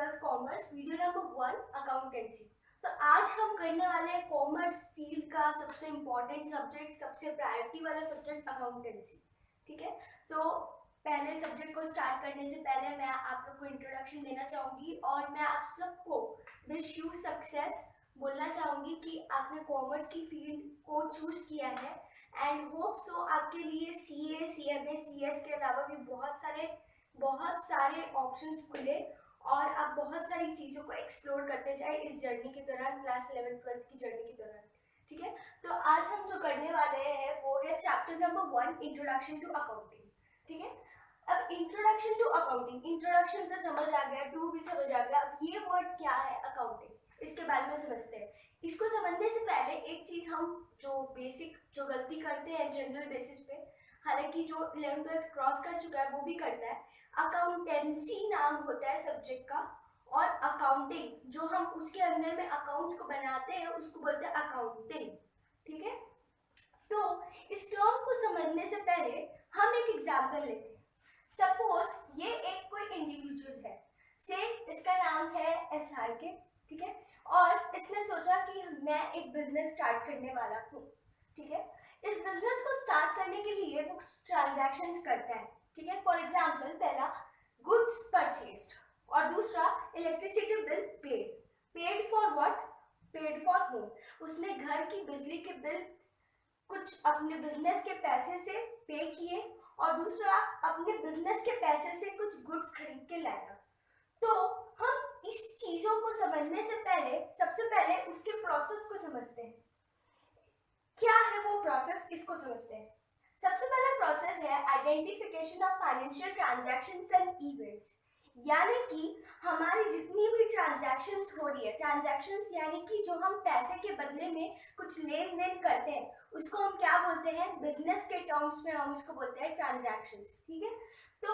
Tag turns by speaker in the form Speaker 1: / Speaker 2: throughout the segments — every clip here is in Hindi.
Speaker 1: 12th commerce, video number 1 accountancy. तो आज हम करने वाले हैं कॉमर्स फील्ड का सबसे इम्पोर्टेंट सब्जेक्ट, सबसे प्रायोरिटी वाला सब्जेक्ट अकाउंटेंसी। ठीक है, तो पहले सब्जेक्ट को स्टार्ट करने से पहले मैं आप लोग को इंट्रोडक्शन देना चाहूँगी और मैं आप सबको विश यू सक्सेस बोलना चाहूँगी कि आपने कॉमर्स की फील्ड को चूज़ किया है एंड होप सो आपके लिए CA, CMA, CS के अलावा भी बहुत सारे ऑप्शंस खुले और आप बहुत सारी चीज़ों को एक्सप्लोर करते जाए इस जर्नी के दौरान, क्लास 11th-12th की जर्नी के दौरान। ठीक है, तो आज हम जो करने वाले हैं वो है chapter number 1, introduction to accounting. ठीक है, अब इंट्रोडक्शन टू अकाउंटिंग, इंट्रोडक्शन तो समझ आ गया, टू भी समझ आ गया। अब ये वर्ड क्या है अकाउंटिंग, इसके बारे में समझते हैं। इसको समझने से पहले एक चीज़ हम जो बेसिक जो गलती करते हैं जनरल बेसिस पे, हालांकि जो 11th-12th क्रॉस कर चुका है वो भी करता है, अकाउंटेंसी नाम होता है सब्जेक्ट का और अकाउंटिंग जो हम उसके अंदर में अकाउंट्स को बनाते हैं उसको बोलते हैं अकाउंटिंग। ठीक है, तो इस टर्म को समझने से पहले हम एक एग्जांपल लेते हैं। सपोज ये एक कोई इंडिविजुअल है, से इसका नाम है SRK। ठीक है, और इसने सोचा कि मैं एक बिजनेस स्टार्ट करने वाला हूँ। ठीक है, इस बिजनेस को स्टार्ट करने के लिए वो कुछ ट्रांजैक्शंस करता है। ठीक है, फॉर एग्जांपल पहला गुड्स परचेज्ड और दूसरा electricity bill paid. Paid for what? Paid for home. उसने घर की बिजली के बिल कुछ अपने बिजनेस के पैसे से पे किए और दूसरा अपने बिजनेस के पैसे से कुछ गुड्स खरीद के लाया। तो हम इस चीजों को समझने से पहले सबसे पहले उसके प्रोसेस को समझते हैं। क्या है वो प्रोसेस, इसको समझते हैं। सबसे पहला प्रोसेस है identification of financial transactions and events, यानी कि हमारी जितनी भी ट्रांजैक्शंस हो रही है, ट्रांजैक्शंस यानी कि जो हम पैसे के बदले में कुछ लेन देन करते हैं उसको हम क्या बोलते हैं, बिजनेस के टर्म्स में हम उसको बोलते हैं ट्रांजैक्शंस। ठीक है, तो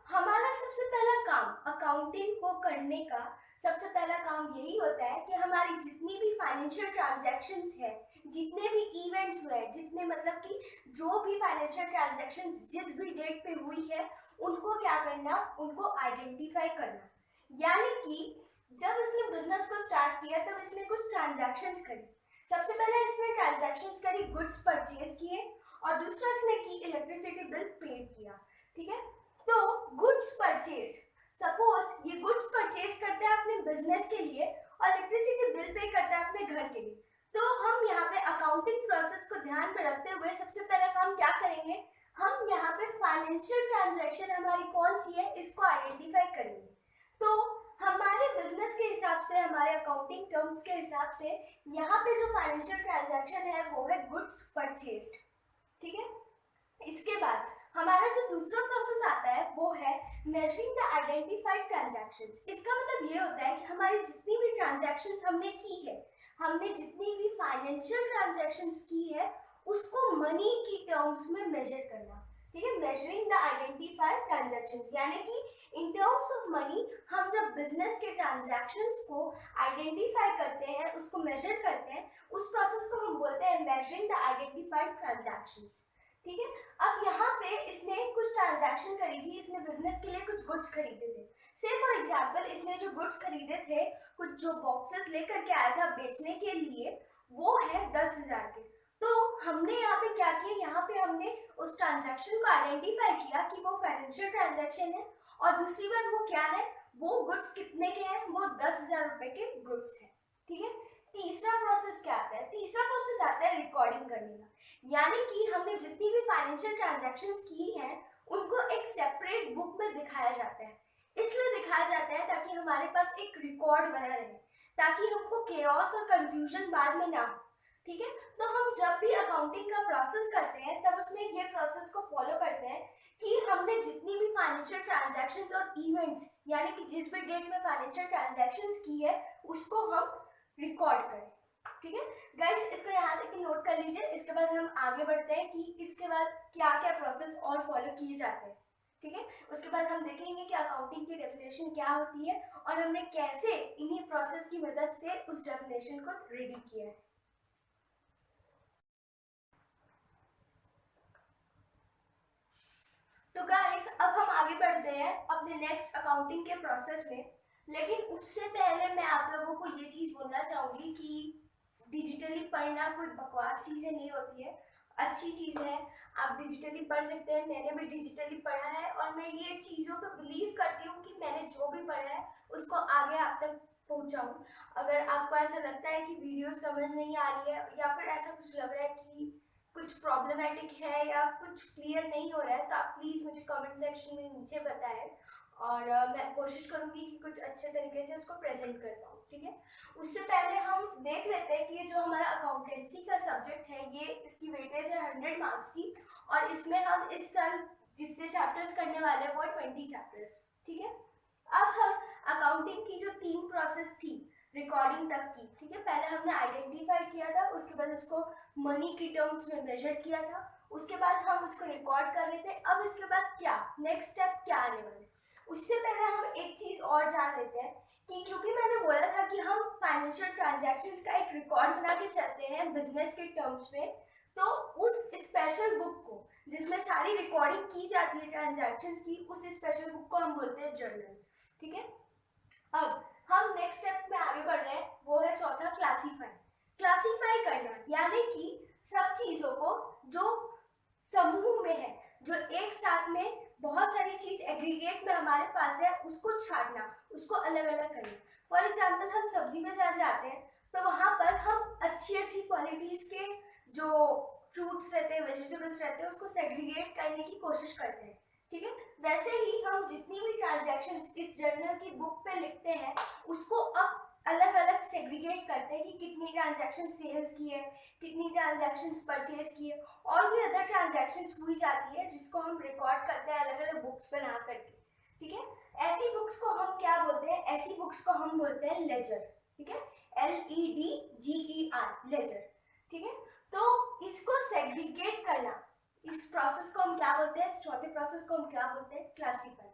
Speaker 1: हमारा सबसे पहला काम अकाउंटिंग को करने का सबसे पहला काम यही होता है कि हमारी जितनी भी फाइनेंशियल ट्रांजैक्शंस है, जितने भी इवेंट्स हुए, जितने मतलब कि जो भी फाइनेंशियल ट्रांजैक्शंस जिस भी डेट पे हुई है उनको क्या करना, उनको आइडेंटिफाई करना। यानी कि जब इसने बिजनेस को स्टार्ट किया तब इसने कुछ ट्रांजैक्शंस करी। सबसे पहले इसने ट्रांजैक्शंस करी, गुड्स परचेज किए और दूसरा इसने की इलेक्ट्रिसिटी बिल पेड किया। ठीक है, तो गुड्स परचेज, सपोज ये गुड्स परचेज करता है अपने बिजनेस के लिए और इलेक्ट्रिसिटी बिल पे करता है अपने घर के लिए। तो हम यहाँ पे अकाउंटिंग प्रोसेस को ध्यान में रखते हुए सबसे पहला काम क्या करेंगे, हम यहाँ पे फाइनेंशियल ट्रांजैक्शन हमारी कौन सी है इसको आइडेंटिफाई करेंगे। तो हमारे बिजनेस के हिसाब से, हमारे अकाउंटिंग टर्म्स के हिसाब से यहाँ पे जो फाइनेंशियल ट्रांजैक्शन है वो है गुड्स परचेज्ड। ठीक है, इसके बाद हमारा जो दूसरा प्रोसेस आता है वो है मेजरिंग द आइडेंटिफाइड ट्रांजैक्शंस। इसका मतलब ये होता है कि हमारी जितनी भी ट्रांजैक्शंस हमने की है, हमने जितनी भी फाइनेंशियल ट्रांजैक्शंस की है उसको मनी की टर्म्स में मेजर करना। ठीक है, मेजरिंग द आइडेंटिफाइड ट्रांजैक्शंस यानी कि इन टर्म्स ऑफ मनी हम जब बिजनेस के ट्रांजैक्शंस को आइडेंटिफाई करते हैं, उसको मेजर करते हैं, उस प्रोसेस को हम बोलते हैं मेजरिंग द आइडेंटिफाइड ट्रांजैक्शंस। ठीक है, अब यहाँ पे इसने कुछ ट्रांजैक्शन करी थी, इसने बिजनेस के लिए कुछ गुड्स खरीदे थे। से फॉर एग्जांपल इसने जो गुड्स खरीदे थे, कुछ जो बॉक्सेस लेकर के आया था बेचने के लिए, वो है 10,000 के। तो हमने यहाँ पे क्या किया, यहाँ पे हमने उस ट्रांजैक्शन को आइडेंटिफाई किया कि वो फाइनेंशियल ट्रांजैक्शन है और दूसरी बात वो क्या है, वो गुड्स कितने के हैं, वो 10,000 रुपए के गुड्स है। ठीक है, तीसरा प्रोसेस क्या आता है, तीसरा प्रोसेस आता है रिकॉर्डिंग करने का, यानी कि हमने जितनी भी फाइनेंशियल ट्रांजैक्शंस की हैं उनको एक सेपरेट बुक में दिखाया जाता है। इसलिए दिखाया जाता है ताकि हमारे पास एक रिकॉर्ड बना रहे, ताकि हमको केओस और कंफ्यूजन बाद में ना हो। ठीक है, तो हम जब भी अकाउंटिंग का प्रोसेस करते हैं तब उसमें ये प्रोसेस को फॉलो करते हैं कि हमने जितनी भी फाइनेंशियल ट्रांजैक्शंस और इवेंट्स यानी कि जिस भी डेट में फाइनेंशियल ट्रांजैक्शंस की है उसको हम रिकॉर्ड करें। ठीक है गाइस, इसको यहाँ तक नोट कर लीजिए। इसके बाद हम आगे बढ़ते हैं कि इसके बाद क्या क्या प्रोसेस और फॉलो किए जाते हैं। ठीक है, उसके बाद हम देखेंगे कि अकाउंटिंग की डेफिनेशन क्या होती है और हमने कैसे इन्हीं प्रोसेस की मदद से उस डेफिनेशन को रेडी किया है। तो गाइस अब हम आगे बढ़ते हैं अपने नेक्स्ट अकाउंटिंग के प्रोसेस में। लेकिन उससे पहले मैं आप लोगों को ये चीज़ बोलना चाहूँगी कि डिजिटली पढ़ना कोई बकवास चीज़ें नहीं होती है, अच्छी चीज़ है। आप डिजिटली पढ़ सकते हैं, मैंने भी डिजिटली पढ़ा है और मैं ये चीज़ों पर बिलीव करती हूँ कि मैंने जो भी पढ़ा है उसको आगे आप तक पहुँचाऊँ। अगर आपको ऐसा लगता है कि वीडियो समझ नहीं आ रही है या फिर ऐसा कुछ लग रहा है कि कुछ प्रॉब्लमेटिक है या कुछ क्लियर नहीं हो रहा है, तो आप प्लीज़ मुझे कमेंट सेक्शन में नीचे बताएं और मैं कोशिश करूँगी कि कुछ अच्छे तरीके से उसको प्रेजेंट कर पाऊँ, ठीक है। उससे पहले हम देख लेते हैं कि ये जो हमारा अकाउंटेंसी का सब्जेक्ट है, ये इसकी वेटेज है 100 मार्क्स की और इसमें हम इस साल जितने चैप्टर्स करने वाले हैं वो 20 चैप्टर्स, ठीक है। अब हम अकाउंटिंग की जो 3 प्रोसेस थी रिकॉर्डिंग तक की, ठीक है, पहले हमने आइडेंटिफाई किया था, उसके बाद उसको मनी की टर्म्स में मेजर किया था, उसके बाद हम उसको रिकॉर्ड कर रहे थे। अब इसके बाद क्या नेक्स्ट स्टेप क्या आने वाले, उससे पहले हम एक चीज और जान लेते हैं कि क्योंकि मैंने बोला था कि हम फाइनेंशियल ट्रांजैक्शंस का एक रिकॉर्ड बना के चलते हैं बिजनेस के टर्म्स में, तो उस स्पेशल बुक को जिसमें सारी रिकॉर्डिंग की जाती है ट्रांजैक्शंस की, उस स्पेशल बुक को हम बोलते हैं जर्नल, ठीक है। अब हम नेक्स्ट स्टेप में आगे बढ़ रहे हैं, वो है चौथा क्लासीफाई। क्लासीफाई करना यानी कि सब चीजों को जो समूह में है, जो एक साथ में बहुत सारी चीज एग्रीगेट में हमारे पास है, उसको छाटना, उसको अलग अलग करना। फॉर एग्जाम्पल हम सब्जी बाजार जाते हैं तो वहां पर हम अच्छी अच्छी क्वालिटीज के जो फ्रूट्स रहते हैं, वेजिटेबल्स रहते हैं, उसको सेग्रीगेट करने की कोशिश करते हैं, ठीक है। वैसे ही हम जितनी भी ट्रांजैक्शंस इस जर्नल की बुक पे लिखते हैं उसको अब अलग अलग सेग्रीगेट करते हैं कि कितनी ट्रांजैक्शन सेल्स की है, कितनी ट्रांजैक्शंस परचेज की है, और भी अदर ट्रांजैक्शंस हुई जाती है जिसको हम रिकॉर्ड करते हैं अलग अलग बुक्स बना करके, ठीक है। ऐसी बुक्स को हम क्या बोलते हैं, ऐसी बुक्स को हम बोलते हैं लेजर, ठीक है, LEDGER लेजर, ठीक है। तो इसको सेग्रीगेट करना, इस प्रोसेस को हम क्या बोलते हैं, इस चौथे प्रोसेस को हम क्या बोलते हैं, क्लासीफाई।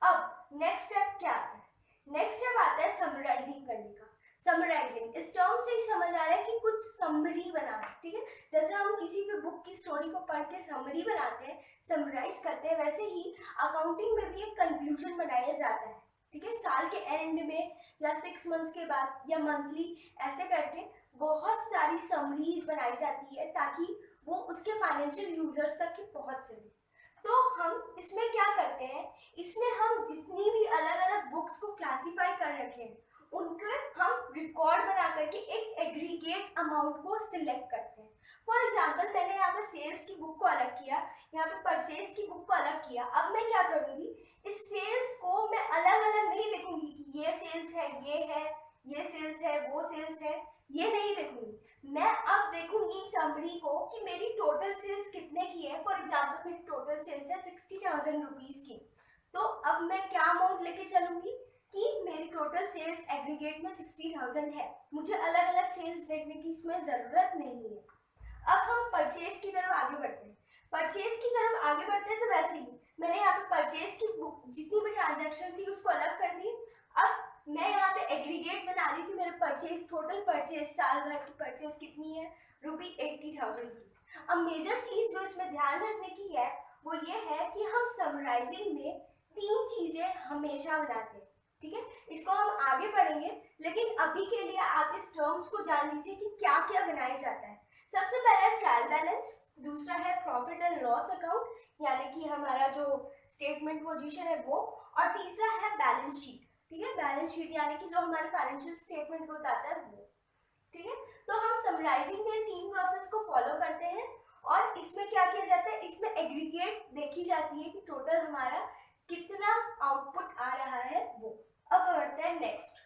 Speaker 1: अब नेक्स्ट स्टेप क्या आता है, नेक्स्ट स्टेप आता है समराइजिंग करने का। समराइजिंग इस टर्म से ही समझ आ रहा है कि कुछ समरी बनाना, ठीक है। जैसे हम किसी भी बुक की स्टोरी को पढ़ के समरी बनाते हैं, समराइज करते हैं, वैसे ही अकाउंटिंग में भी एक कंक्लूजन बनाया जाता है, ठीक है। साल के एंड में या 6 मंथ्स के बाद या मंथली ऐसे करके बहुत सारी समरीज बनाई जाती है ताकि वो उसके फाइनेंशियल यूजर्स तक की पहुंच सके। तो हम इसमें क्या करते हैं, इसमें हम जितनी भी अलग अलग बुक्स को क्लासीफाई कर रखे हैं उनके हम रिकॉर्ड बना करके एक एग्रीगेट अमाउंट को सिलेक्ट करते हैं। फॉर एग्जाम्पल मैंने यहाँ पे सेल्स की बुक को अलग किया, यहाँ पे परचेज की बुक को अलग किया। अब मैं क्या करूंगी, इस सेल्स को मैं अलग अलग नहीं देखूंगी कि ये सेल्स है, ये सेल्स है, वो सेल्स है, ये नहीं देखूंगी। मैं अब देखूंगी समरी को कि मेरी टोटल सेल्स कितने की है। फॉर एग्जाम्पल मेरी टोटल सेल्स है 60,000 रुपीज की, तो अब मैं क्या अमाउंट लेके चलूंगी कि मेरी टोटल सेल्स एग्रीगेट में 60,000 है, मुझे अलग अलग सेल्स देखने की इसमें जरूरत नहीं है। अब हम परचेज की तरफ आगे बढ़ते हैं। परचेज की तरफ आगे बढ़ते हैं तो वैसे ही मैंने यहाँ पे परचेज की बुक जितनी भी ट्रांजैक्शन थी उसको अलग कर दी। अब मैं यहाँ पे एग्रीगेट बना रही थी, मेरे परचेज टोटल परचेज साल भर की परचेज कितनी है, ₹80,000 की। अब मेजर चीज जो इसमें ध्यान रखने की है वो ये है कि हम समराइजिंग में 3 चीजें हमेशा बनाते हैं, ठीक है। इसको हम आगे पढ़ेंगे, लेकिन अभी के लिए आप इस टर्म्स को जान लीजिए कि क्या क्या बनाया जाता है। सबसे पहला ट्रायल बैलेंस, दूसरा है प्रॉफिट एंड लॉस अकाउंट यानी कि हमारा जो स्टेटमेंट पोजीशन है वो, और तीसरा है बैलेंस शीट, ठीक है। बैलेंस शीट यानी कि जो हमारे फाइनेंशियल स्टेटमेंट को बताता है वो, ठीक है। तो हम समराइजिंग में 3 प्रोसेस को फॉलो करते हैं और इसमें क्या किया जाता है, इसमें एग्रीगेट देखी जाती है कि टोटल हमारा कितना आउटपुट आ रहा है वो। अब बढ़ते हैं नेक्स्ट।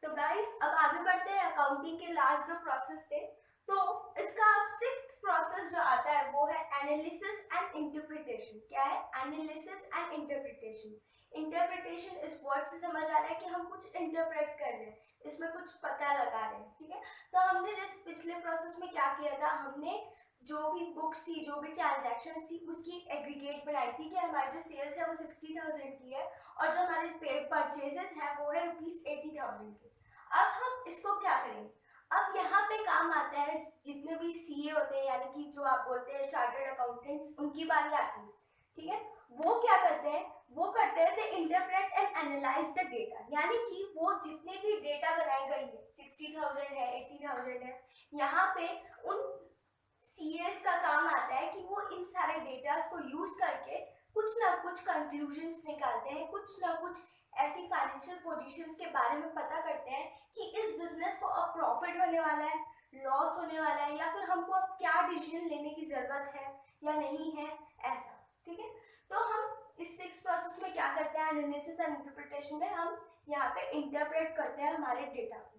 Speaker 1: तो गाइस अब आगे बढ़ते हैं अकाउंटिंग के लास्ट जो प्रोसेस पे। तो इसका अब 6th प्रोसेस जो आता है वो है एनालिसिस एंड इंटरप्रिटेशन। क्या है, एनालिसिस एंड इंटरप्रिटेशन। इंटरप्रिटेशन इस वर्ड से समझ आ रहा है कि हम कुछ इंटरप्रेट कर रहे हैं, इसमें कुछ पता लगा रहे हैं, ठीक है। तो हमने जैसे पिछले प्रोसेस में क्या किया था, हमने जो भी बुक्स थी, जो भी ट्रांजैक्शन थी, उसकी एग्रीगेट बनाई थी कि हमारी जो सेल्स है वो 60,000 की है और जो हमारे परचेजेस है वो है ₹80,000 की। अब हम इसको क्या करेंगे, अब यहाँ पे काम आता है जितने भी सीए होते हैं यानी कि जो आप बोलते हैं चार्टर्ड अकाउंटेंट्स, उनकी बारी आती है, ठीक है। वो क्या करते हैं, वो करते हैं they interpret and analyse the data, यानी कि वो जितने भी डेटा बनाई गई है 60,000 है 80,000 है, यहाँ पे उन सीएस का काम आता है कि वो इन सारे डेटास को यूज करके कुछ ना कुछ कंक्लूजन्स निकालते हैं, कुछ ना कुछ ऐसी फाइनेंशियल पोजीशंस के बारे में पता करते हैं कि इस बिजनेस को अब प्रॉफिट होने वाला है, लॉस होने वाला है, या फिर हमको अब क्या डिसीजन लेने की जरूरत है या नहीं है, ऐसा। ठीक है, तो हम इस 6 प्रोसेस में क्या करते हैं, एनालिसिस एंड इंटरप्रिटेशन में हम यहाँ पे इंटरप्रेट करते हैं हमारे डेटा को।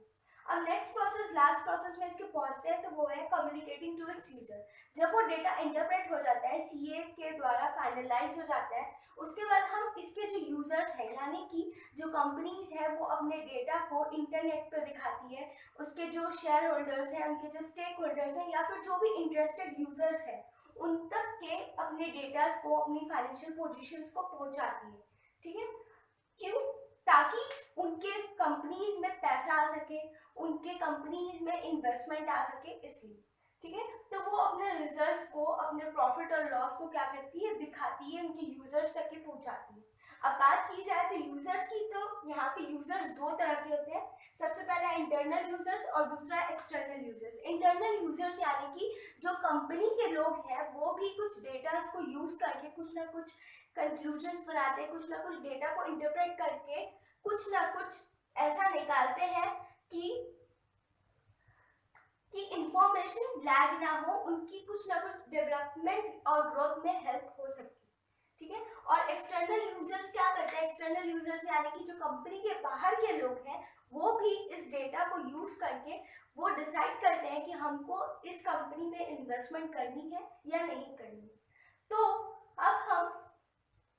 Speaker 1: अब नेक्स्ट प्रोसेस, लास्ट प्रोसेस में इसके पहुंचते हैं, तो वो है कम्युनिकेटिंग टू इट्स यूजर। जब वो डेटा इंटरप्रेट हो जाता है, सीए के द्वारा फाइनलाइज हो जाता है, उसके बाद हम इसके जो यूजर्स हैं, यानी कि जो कंपनीज है वो अपने डेटा को इंटरनेट पे दिखाती है, उसके जो शेयर होल्डर्स हैं, उनके जो स्टेक होल्डर्स हैं, या फिर जो भी इंटरेस्टेड यूजर्स हैं, उन तक के अपने डेटास को, अपनी फाइनेंशियल पोजीशंस को पहुंचाती है। ठीक है, क्यों? ताकि उनके कंपनीज में पैसा आ सके, उनके कंपनीज में इन्वेस्टमेंट आ सके, इसलिए। ठीक है, तो वो अपने रिजल्ट्स को, अपने प्रॉफिट और लॉस को क्या करती है, दिखाती है, उनके यूजर्स तक के पहुंचाती है। अब बात की जाए तो यूजर्स की, तो यहाँ पे यूजर्स दो तरह के होते हैं। सबसे पहले इंटरनल यूजर्स और दूसरा एक्सटर्नल यूजर्स। इंटरनल यूजर्स यानी कि जो कंपनी के लोग हैं वो भी कुछ डेटा को यूज करके कुछ ना कुछ कंक्लूजन्स बनाते हैं, कुछ ना कुछ डेटा को इंटरप्रेट करके कुछ ना कुछ ऐसा निकालते हैं कि इंफॉर्मेशन लैग ना हो, उनकी कुछ ना कुछ डेवलपमेंट और ग्रोथ में हेल्प हो सके। ठीक है, और एक्सटर्नल यूजर्स क्या करते हैं, एक्सटर्नल यूजर्स यानी कि जो कंपनी के बाहर के लोग हैं, वो भी इस डेटा को यूज करके वो डिसाइड करते हैं कि हमको इस कंपनी में इन्वेस्टमेंट करनी है या नहीं करनी। तो अब हम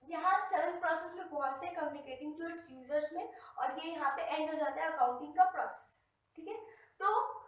Speaker 1: यहाँ 7 प्रोसेस में पहुंचते हैं, कम्युनिकेटिंग टू इट्स यूजर्स में, और ये यहाँ पे एंड हो जाता है अकाउंटिंग का प्रोसेस। ठीक है, तो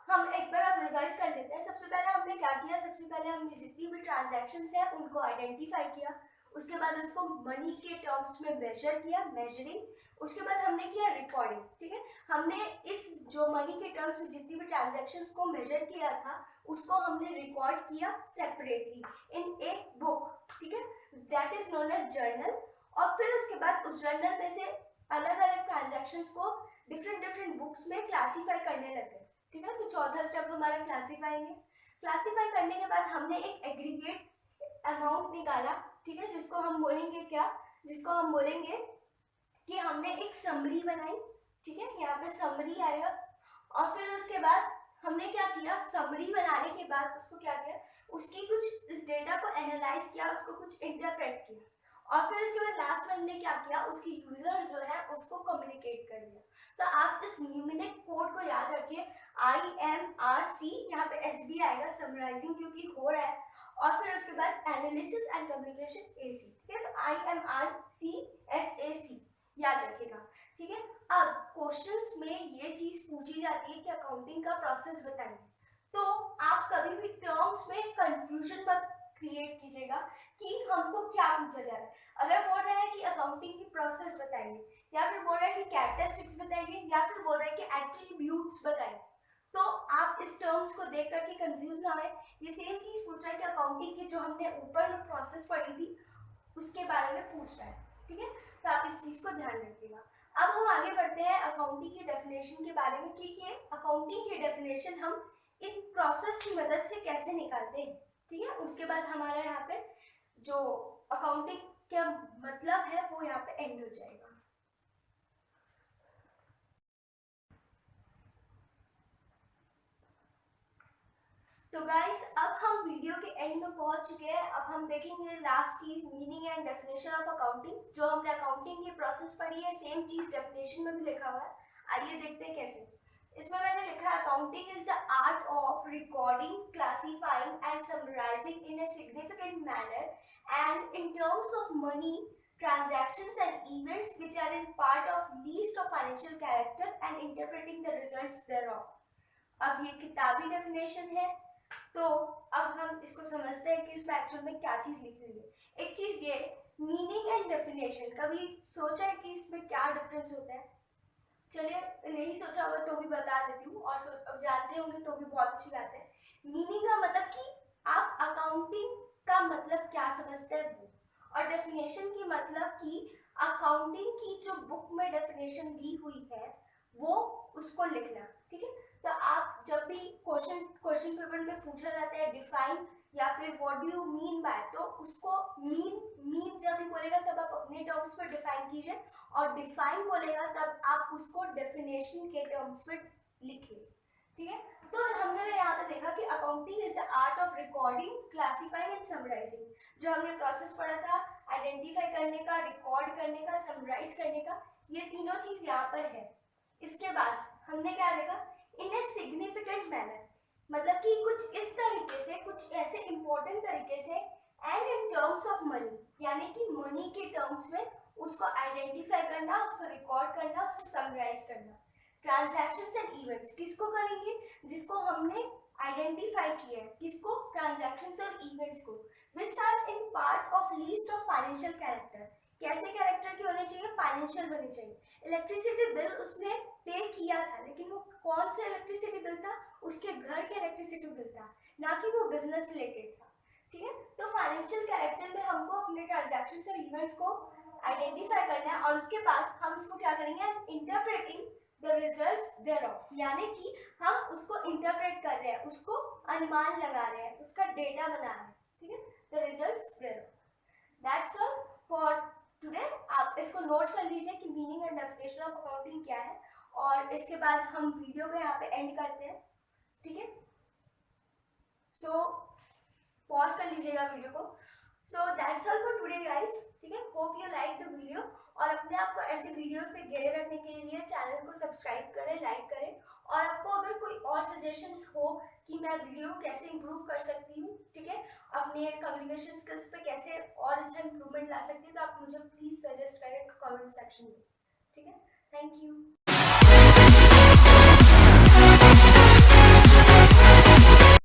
Speaker 1: हम एक बार आप रिवाइज कर लेते हैं। सबसे पहले हमने क्या किया, सबसे पहले हमने जितनी भी ट्रांजैक्शंस हैं उनको आइडेंटिफाई किया, उसके बाद उसको मनी के टर्म्स में मेजर किया, मेजरिंग। उसके बाद हमने किया रिकॉर्डिंग। ठीक है, हमने इस जो मनी के टर्म्स में जितनी भी ट्रांजैक्शंस को मेजर किया था उसको हमने रिकॉर्ड किया सेपरेटली इन ए बुक। ठीक है, that is known as journal. और फिर उसके बाद उस जर्नल में से अलग अलग ट्रांजैक्शंस को डिफरेंट डिफरेंट बुक्स में क्लासीफाई करने लगे। ठीक है, तो चौथा स्टेप हमारा क्लासीफाइंग है। क्लासीफाई करने के बाद हमने एक एग्रीगेट अमाउंट निकाला। ठीक है, जिसको हम बोलेंगे क्या, जिसको हम बोलेंगे कि हमने एक समरी बनाई। ठीक है, यहाँ पे समरी आएगा। और फिर उसके बाद हमने क्या किया, समरी बनाने के बाद उसको क्या किया, उसकी कुछ इस डेटा को एनालाइज किया, उसको कुछ इंटरप्रेट किया, और फिर उसके बाद लास्ट में हमने क्या किया, उसकी यूजर्स जो है उसको कम्युनिकेट कर दिया। तो आप इस न्यूमेरिक कोड को याद रखिए, IMRC, यहाँ पे SB आएगा, समराइजिंग क्योंकि हो रहा है, और फिर उसके बाद एनालिसिस एंड कम्युनिकेशन AC। ठीक है, तो IMRC SAC याद रखिएगा। ठीक है, अब क्वेश्चंस में ये चीज पूछी जाती है कि अकाउंटिंग का प्रोसेस बताइए, तो आप कभी भी टर्म्स में कंफ्यूजन मत क्रिएट कीजिएगा कि हमको क्या पूछा जा रहा है। अगर बोल रहा है कि अकाउंटिंग की प्रोसेस बताइए, या फिर बोल रहा है कि कैरेक्टरिस्टिक्स बताइए, या फिर बोल रहा है कि एट्रीब्यूट्स बताइए, तो आप इस टर्म्स को देख करके कंफ्यूज ना हो। ये सेम चीज पूछ रहा है कि अकाउंटिंग की जो हमने ऊपर में प्रोसेस पढ़ी थी उसके बारे में पूछ रहा है। ठीक है, तो आप इस चीज को ध्यान रखिएगा। अब हम आगे बढ़ते हैं अकाउंटिंग की डेफिनेशन के बारे में कि अकाउंटिंग की डेफिनेशन हम इन प्रोसेस की मदद से कैसे निकालते हैं। ठीक है, उसके बाद हमारा यहाँ पे जो अकाउंटिंग का मतलब है वो यहाँ पे एंड हो जाएगा। तो गाइस, अब हम वीडियो के एंड में पहुंच चुके हैं। अब हम देखेंगे लास्ट चीज, meaning and definition of accounting. जो हमने अकाउंटिंग की प्रोसेस पढ़ी है सेम चीज डेफिनेशन में भी लिखा हुआ है। आइए देखते हैं कैसे। इसमें मैंने लिखा है accounting is the art of recording, classifying and summarising in a significant manner and in terms of money transactions and events which are in part of least of financial character and interpreting the results thereof। अब ये किताबी डेफिनेशन है, तो अब हम इसको समझते हैं कि इसमें एक्चुअल में क्या चीज लिखी हुई है। एक चीज ये मीनिंग एंड डेफिनेशन, कभी सोचा है कि इसमें क्या डिफरेंस होता है? चलिए, नहीं सोचा होगा तो भी बता देती हूँ, और अब जानते होंगे तो भी बहुत अच्छी बात है। मीनिंग का मतलब कि आप अकाउंटिंग का मतलब क्या समझते हैं वो, और डेफिनेशन की मतलब कि अकाउंटिंग की जो बुक में डेफिनेशन दी हुई है वो उसको लिखना, ठीक है। तो आप जब भी क्वेश्चन पेपर में पूछा जाता है डिफाइन या फिर what do you mean by, तो उसको मीन जब भी बोलेगा तब आप अपने टर्म्स में डिफाइन कीजिए, और डिफाइन बोलेगा तब आप उसको डेफिनेशन के टर्म्स में लिखिए, ठीक है। तो हमने यहाँ पे देखा कि accounting is the art of recording, classifying and summarising. जो हमने प्रोसेस पढ़ा था आइडेंटिफाई करने का, रिकॉर्ड करने का, समराइज करने का, ये तीनों चीज यहाँ पर है। इसके बाद हमने क्या देखा, इन ए सिग्निफिकेंट मैनर, मतलब कि कुछ इस तरीके से, कुछ ऐसे इंपॉर्टेंट तरीके से, and in terms of money, यानी कि मनी के टर्म्स में उसको आइडेंटिफाई करना, उसको रिकॉर्ड करना, उसको समराइज करना। ट्रांजैक्शंस एंड इवेंट्स किसको करेंगे, जिसको हमने आइडेंटिफाई किया है, किसको, ट्रांजैक्शंस और इवेंट्स को, which are in part of least of financial character. कैसे कैरेक्टर के होने चाहिए, फाइनेंशियल होने चाहिए। इलेक्ट्रिसिटी बिल उसने पे किया था, लेकिन वो कौन सा इलेक्ट्रिसिटी बिल था, उसके घर के इलेक्ट्रिसिटी बिल था, ना कि वो बिजनेस रिलेटेड था, ठीक है। तो फाइनेंशियल कैरेक्टर में हमको अपने ट्रांजैक्शंस और इवेंट्स को आइडेंटिफाई करना है, और उसके बाद हम इसको क्या करेंगे, इंटरप्रेटिंग द रिजल्ट्स देयरऑफ, यानी कि हम उसको इंटरप्रेट कर रहे हैं, उसको अनुमान लगा रहे हैं, उसका डेटा बना रहे हैं, ठीक है, the results thereof. That's all for today. आप इसको नोट कर लीजिए कि meaning and definition of accounting क्या है, और इसके बाद हम वीडियो को यहाँ पे एंड करते हैं, ठीक है। सो पॉज कर लीजिएगा वीडियो को। So that's all for today guys, ठीक है। Hope you like the video, और अपने आप को ऐसे वीडियो से घेरे रखने के लिए चैनल को सब्सक्राइब करें, लाइक करें, और आपको अगर कोई और सजेशंस हो कि मैं वीडियो कैसे इंप्रूव कर सकती हूँ, ठीक है, अपने कम्युनिकेशन स्किल्स पे कैसे और अच्छा इंप्रूवमेंट ला सकती हूँ, तो आप मुझे प्लीज़ सजेस्ट करें कमेंट सेक्शन में, ठीक है। Thank you.